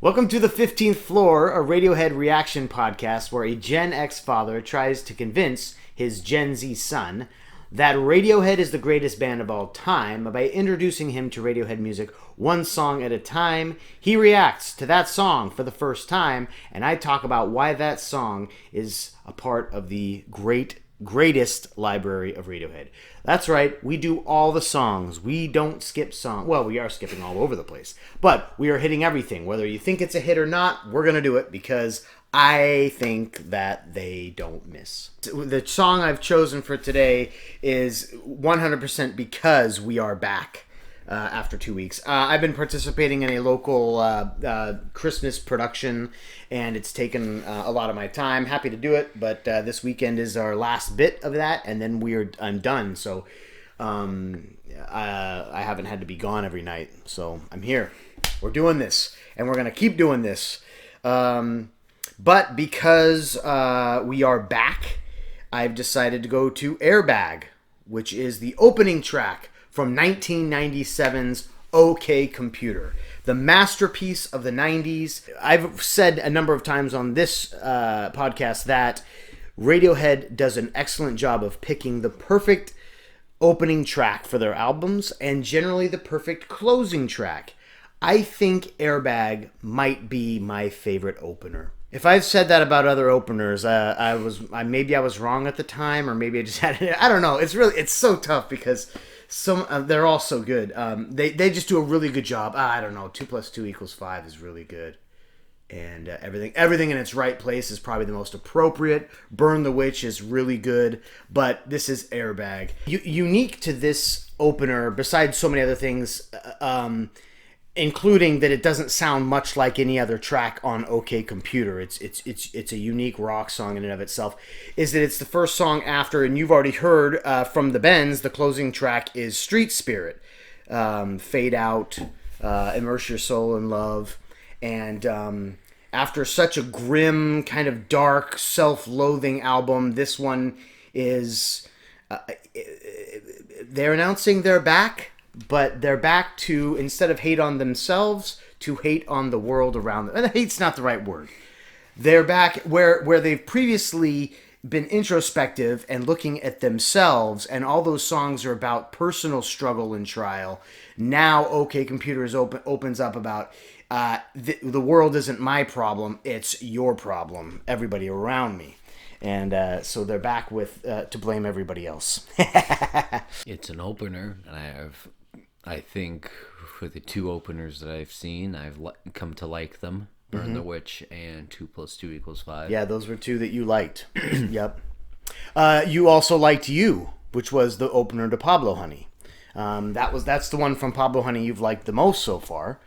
Welcome to the 15th Floor, a Radiohead reaction podcast where a Gen X father tries to convince his Gen Z son that Radiohead is the greatest band of all time by introducing him to Radiohead music one song at a time. He reacts to that song for the first time, and I talk about why that song is a part of the greatest library of Radiohead. That's right, we do all the songs. We don't skip songs. Well, we are skipping all over the place, but we are hitting everything. Whether you think it's a hit or not, we're going to do it because I think that they don't miss. The song I've chosen for today is 100% because we are back after 2 weeks. I've been participating in a local Christmas production, and it's taken a lot of my time. Happy to do it, but this weekend is our last bit of that, and then I'm done. So I haven't had to be gone every night, so I'm here. We're doing this, and we're going to keep doing this. But because we are back, I've decided to go to Airbag, which is the opening track from 1997's OK Computer, the masterpiece of the 90s. I've said a number of times on this podcast that Radiohead does an excellent job of picking the perfect opening track for their albums and generally the perfect closing track. I think Airbag might be my favorite opener. If I've said that about other openers, maybe I was wrong at the time, or maybe I just had it. I don't know. It's so tough because they're all so good. They just do a really good job. I don't know. 2 + 2 = 5 is really good, and everything in its right place is probably the most appropriate. Burn the Witch is really good, but this is Airbag. Unique to this opener, besides so many other things, including that it doesn't sound much like any other track on OK Computer. It's a unique rock song in and of itself. Is that it's the first song after, and you've already heard from the Bends, the closing track is Street Spirit. Fade out, immerse your soul in love. And after such a grim, kind of dark, self-loathing album, this one is... they're announcing they're back. But they're back to, instead of hate on themselves, to hate on the world around them. And hate's not the right word. They're back where they've previously been introspective and looking at themselves, and all those songs are about personal struggle and trial. Now OK Computer opens up about the world isn't my problem, it's your problem, everybody around me. And so they're back with to blame everybody else. It's an opener, and I think for the two openers that I've seen, I've come to like them. Burn the Witch and 2 + 2 = 5. Yeah, those were two that you liked. Yep. You also liked You, which was the opener to Pablo Honey. That's the one from Pablo Honey you've liked the most so far.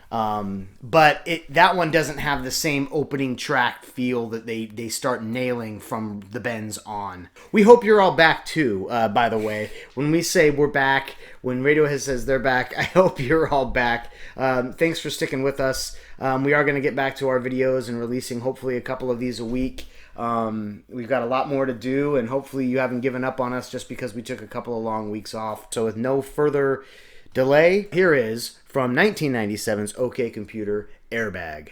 But that one doesn't have the same opening track feel that they start nailing from the Bends on. We hope you're all back too, by the way. When we say we're back, when Radiohead says they're back, I hope you're all back. Thanks for sticking with us. We are going to get back to our videos and releasing hopefully a couple of these a week. We've got a lot more to do, and hopefully you haven't given up on us just because we took a couple of long weeks off. So with no further delay, here is from 1997's OK Computer, Airbag.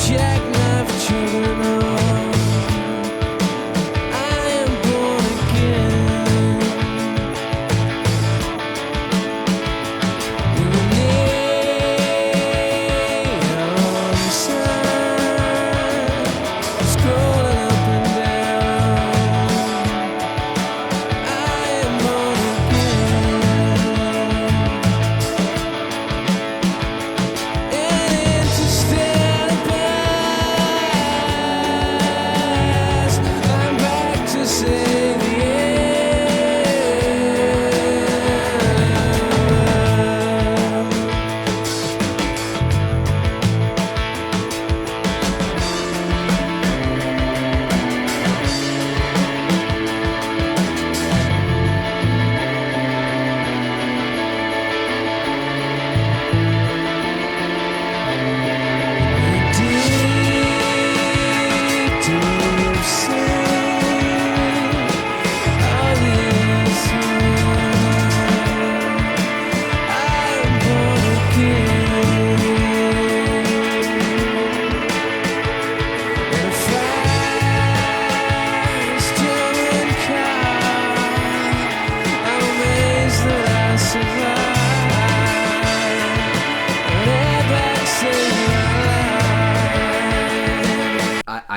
Jack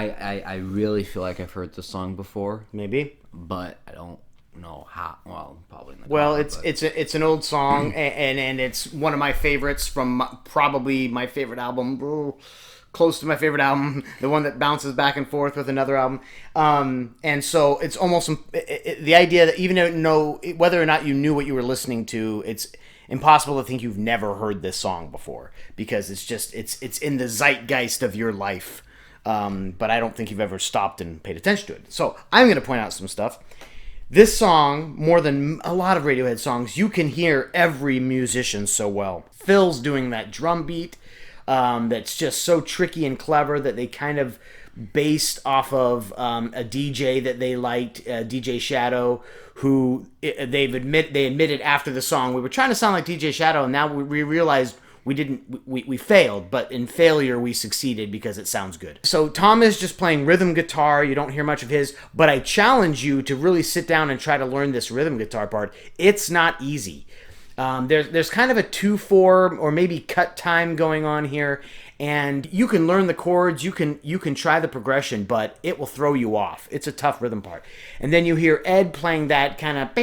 I really feel like I've heard this song before, Maybe. but I don't know how. Well, probably in the Well, car, it's an old song, and it's one of my favorites from probably my favorite album, close to my favorite album, the one that bounces back and forth with another album. And so it's almost the idea that even though whether or not you knew what you were listening to, it's impossible to think you've never heard this song before, because it's in the zeitgeist of your life. But I don't think you've ever stopped and paid attention to it. So I'm going to point out some stuff. This song, more than a lot of Radiohead songs, you can hear every musician so well. Phil's doing that drum beat that's just so tricky and clever that they kind of based off of a DJ that they liked, DJ Shadow, who they admitted after the song, we were trying to sound like DJ Shadow, and now we realized we failed, but in failure we succeeded because it sounds good. So Tom is just playing rhythm guitar. You don't hear much of his, but I challenge you to really sit down and try to learn this rhythm guitar part. It's not easy. There's kind of a 2/4 or maybe cut time going on here, and you can learn the chords, you can try the progression, but it will throw you off. It's a tough rhythm part. And then you hear Ed playing that kind of,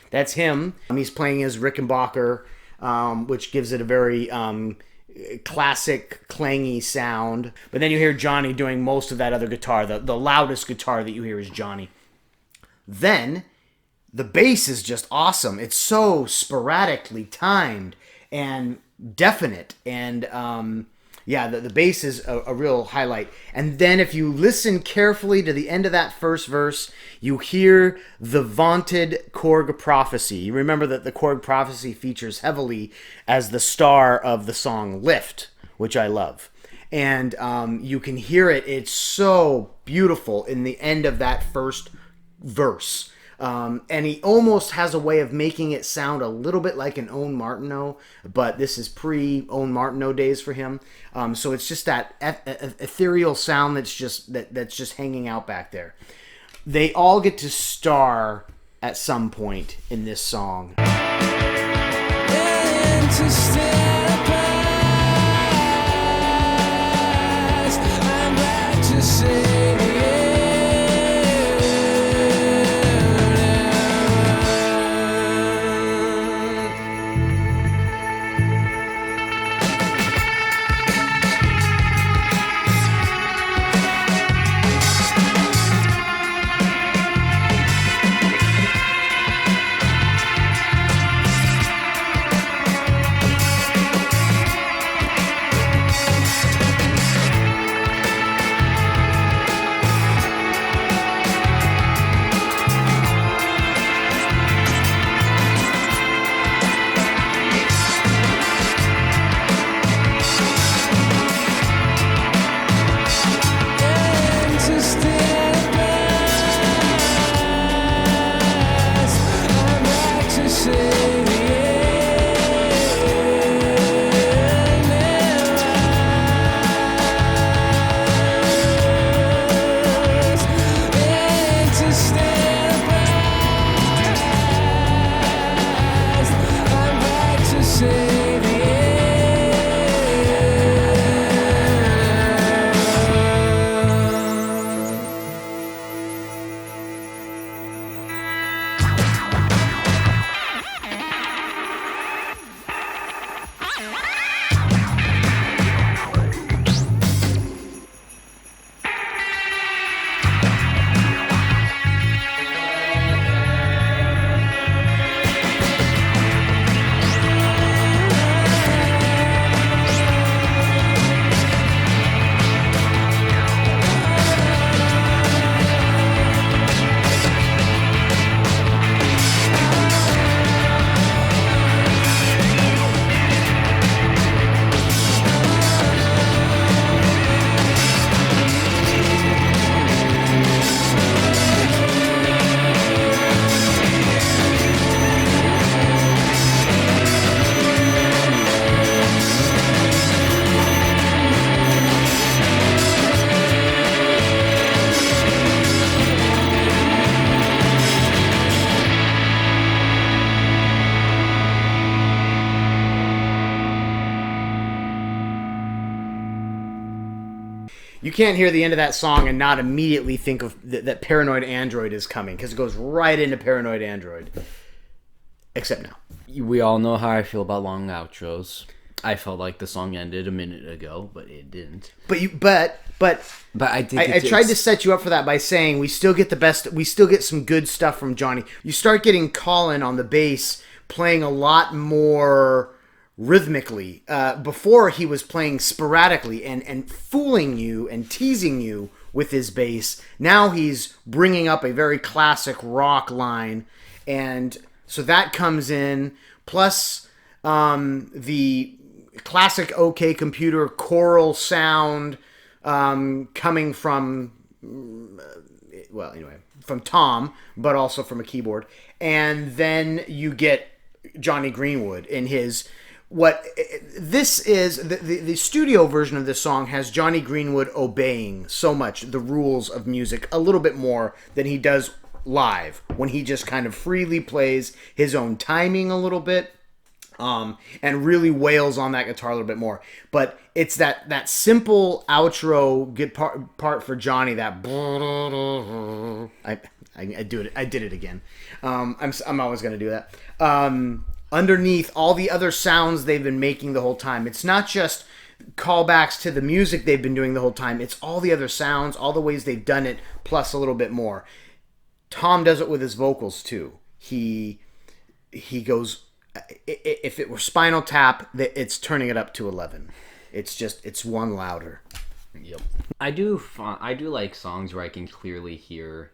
that's him. He's playing his Rickenbacker, which gives it a very classic clangy sound. But then you hear Johnny doing most of that other guitar. The loudest guitar that you hear is Johnny. Then the bass is just awesome. It's so sporadically timed and definite, and the bass is a real highlight. And then if you listen carefully to the end of that first verse, you hear the vaunted Korg prophecy. You remember that the Korg prophecy features heavily as the star of the song Lift, which I love. And you can hear it. It's so beautiful in the end of that first verse. And he almost has a way of making it sound a little bit like an Owen Martineau, but this is pre-Owen Martineau days for him. So it's just that ethereal sound that's just hanging out back there. They all get to star at some point in this song. You can't hear the end of that song and not immediately think of that Paranoid Android is coming, because it goes right into Paranoid Android. Except now. We all know how I feel about long outros. I felt like the song ended a minute ago, but it didn't. But I think I tried to set you up for that by saying we still get the best. We still get some good stuff from Johnny. You start getting Colin on the bass playing a lot more rhythmically. Before, he was playing sporadically and fooling you and teasing you with his bass. Now he's bringing up a very classic rock line, and so that comes in. Plus the classic OK Computer choral sound coming from, well, anyway, from Tom, but also from a keyboard. And then you get Johnny Greenwood in his, what this is, the studio version of this song has Johnny Greenwood obeying so much the rules of music a little bit more than he does live, when he just kind of freely plays his own timing a little bit, and really wails on that guitar a little bit more. But it's that simple outro good part for Johnny. That I did it again. I'm always gonna do that. Underneath all the other sounds they've been making the whole time, it's not just callbacks to the music they've been doing the whole time. It's all the other sounds, all the ways they've done it, plus a little bit more. Tom does it with his vocals too. He goes, if it were Spinal Tap, it's turning it up to 11. It's one louder. Yep. I do like songs where I can clearly hear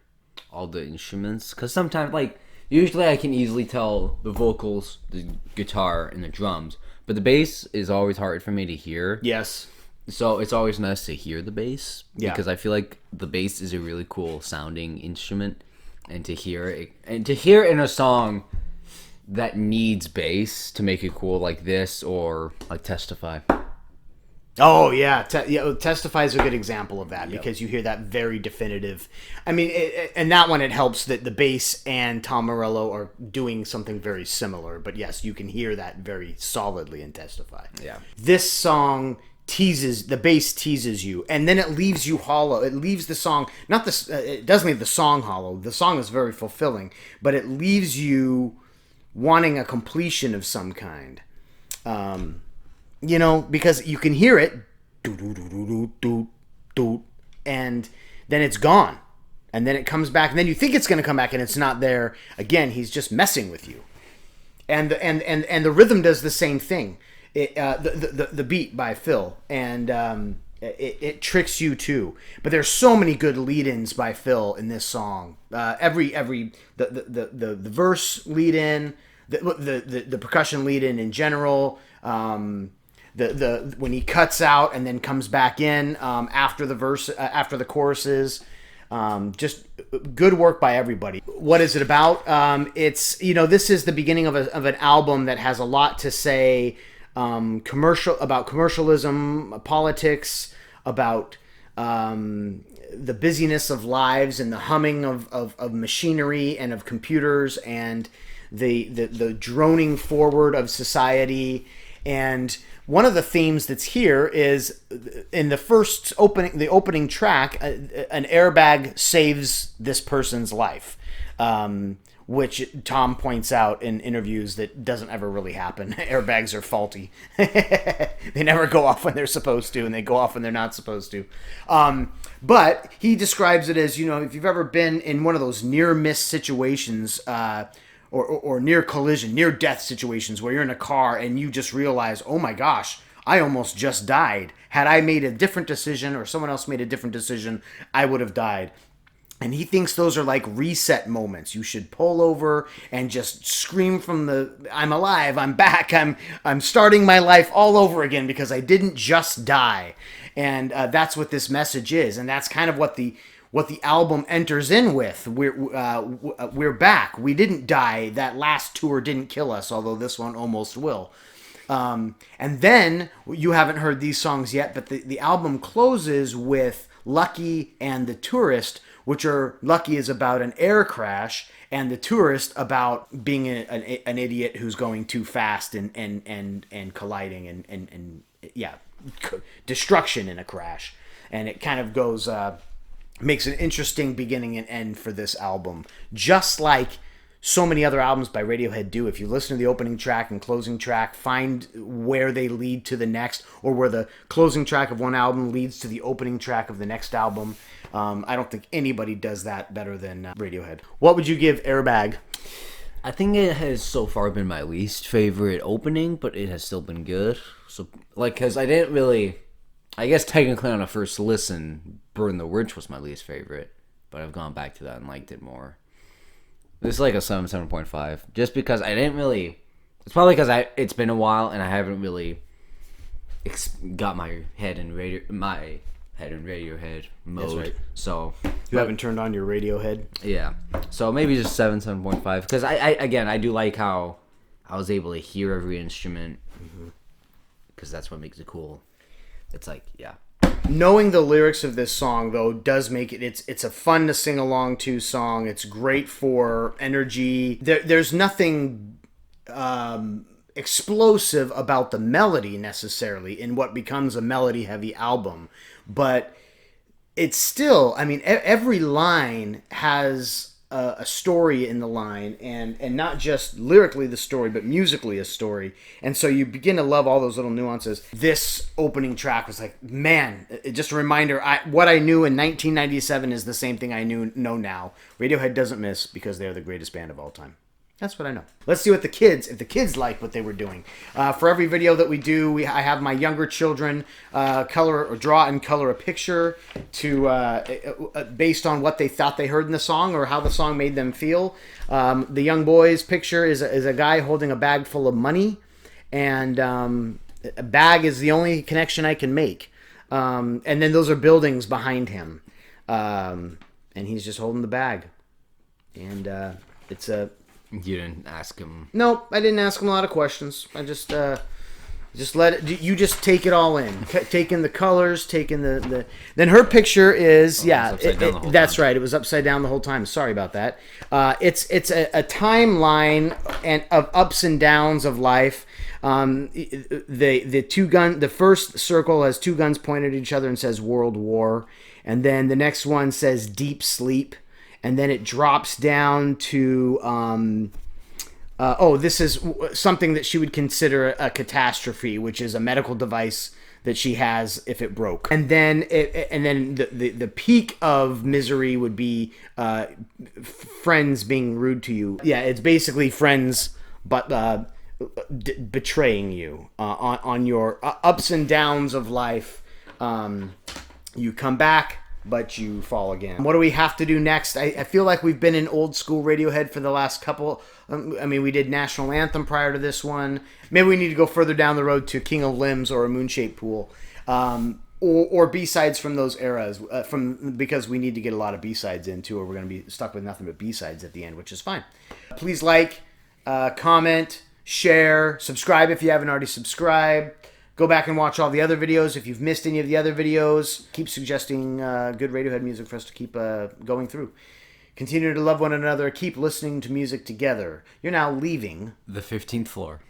all the instruments, because sometimes, like, usually I can easily tell the vocals, the guitar, and the drums, but the bass is always hard for me to hear. Yes. So it's always nice to hear the bass, because Yeah. I feel like the bass is a really cool sounding instrument, and to hear it in a song that needs bass to make it cool, like this, or like Testify. Oh yeah, Testify is a good example of that, because you hear that very definitive. I mean, and that one, it helps that the bass and Tom Morello are doing something very similar. But yes, you can hear that very solidly in Testify. Yeah. This song the bass teases you, and then it leaves you hollow. It leaves the song, it doesn't leave the song hollow. The song is very fulfilling, but it leaves you wanting a completion of some kind. Because you can hear it, and then it's gone, and then it comes back, and then you think it's going to come back, and it's not there again. He's just messing with you, and the rhythm does the same thing. The beat by Phil, and it tricks you too. But there's so many good lead-ins by Phil in this song. The verse lead-in, the percussion lead-in in general. When he cuts out and then comes back in after the verse, after the choruses, just good work by everybody. What is it about? It's this is the beginning of an album that has a lot to say, about commercialism, politics, about the busyness of lives and the humming of machinery and of computers, and the droning forward of society. And one of the themes that's here is in the opening track, an airbag saves this person's life, which Tom points out in interviews that doesn't ever really happen. Airbags are faulty. They never go off when they're supposed to, and they go off when they're not supposed to. But he describes it as, if you've ever been in one of those near-miss situations, or near collision, near death situations where you're in a car and you just realize, oh my gosh, I almost just died. Had I made a different decision, or someone else made a different decision, I would have died. And he thinks those are like reset moments. You should pull over and just scream from I'm alive, I'm back, I'm starting my life all over again, because I didn't just die. And that's what this message is. And that's kind of what the album enters in with. We're back. We didn't die. That last tour didn't kill us, although this one almost will. And then, you haven't heard these songs yet, but the album closes with Lucky and The Tourist, which are Lucky is about an air crash and The Tourist about being an idiot who's going too fast and colliding and destruction in a crash. And it kind of goes makes an interesting beginning and end for this album, just like so many other albums by Radiohead do. If you listen to the opening track and closing track, find where they lead to the next, or where the closing track of one album leads to the opening track of the next album. I don't think anybody does that better than Radiohead. What would you give Airbag? I think it has so far been my least favorite opening, but it has still been good. So, like, because I didn't really, I guess technically on a first listen, Burn the Witch was my least favorite, but I've gone back to that and liked it more. This is like a 7.5, just because I didn't really. It's probably because it's been a while and I haven't really got my head in Radiohead mode. That's right. So You haven't turned on your Radiohead? yeah. So maybe just 7.5, because I do like how I was able to hear every instrument, because that's what makes it cool. It's like, yeah. Knowing the lyrics of this song, though, does make it's a fun to sing along to song. It's great for energy. There's nothing explosive about the melody necessarily in what becomes a melody-heavy album, but it's still, I mean, every line has a story in the line, and not just lyrically the story, but musically a story. And so you begin to love all those little nuances. This opening track was like, man, just a reminder, what I knew in 1997 is the same thing I know now. Radiohead doesn't miss, because they're the greatest band of all time. That's what I know. Let's see what if the kids like what they were doing. For every video that we do, I have my younger children color or draw and color a picture to based on what they thought they heard in the song or how the song made them feel. The young boy's picture is a guy holding a bag full of money, and a bag is the only connection I can make. And then those are buildings behind him, and he's just holding the bag, and it's a. You didn't ask him. Nope, I didn't ask him a lot of questions. I just let it. You just take it all in. Take in the colors. Take in the. Then her picture is that's right. It was upside down the whole time. Sorry about that. It's a timeline and of ups and downs of life. The first circle has two guns pointed at each other and says World War, and then the next one says Deep Sleep. And then it drops down to, this is something that she would consider a catastrophe, which is a medical device that she has if it broke. And then the peak of misery would be friends being rude to you. Yeah, it's basically friends, but betraying you on your ups and downs of life. You come back, but you fall again. What do we have to do next? I feel like we've been in old school Radiohead for the last couple. We did National Anthem prior to this one. Maybe we need to go further down the road to King of Limbs or A Moon-Shaped Pool, or B-sides from those eras. Because we need to get a lot of B-sides in too, or we're going to be stuck with nothing but B-sides at the end, which is fine. Please like, comment, share, subscribe if you haven't already subscribed. Go back and watch all the other videos. If you've missed any of the other videos, keep suggesting good Radiohead music for us to keep going through. Continue to love one another. Keep listening to music together. You're now leaving the 15th floor.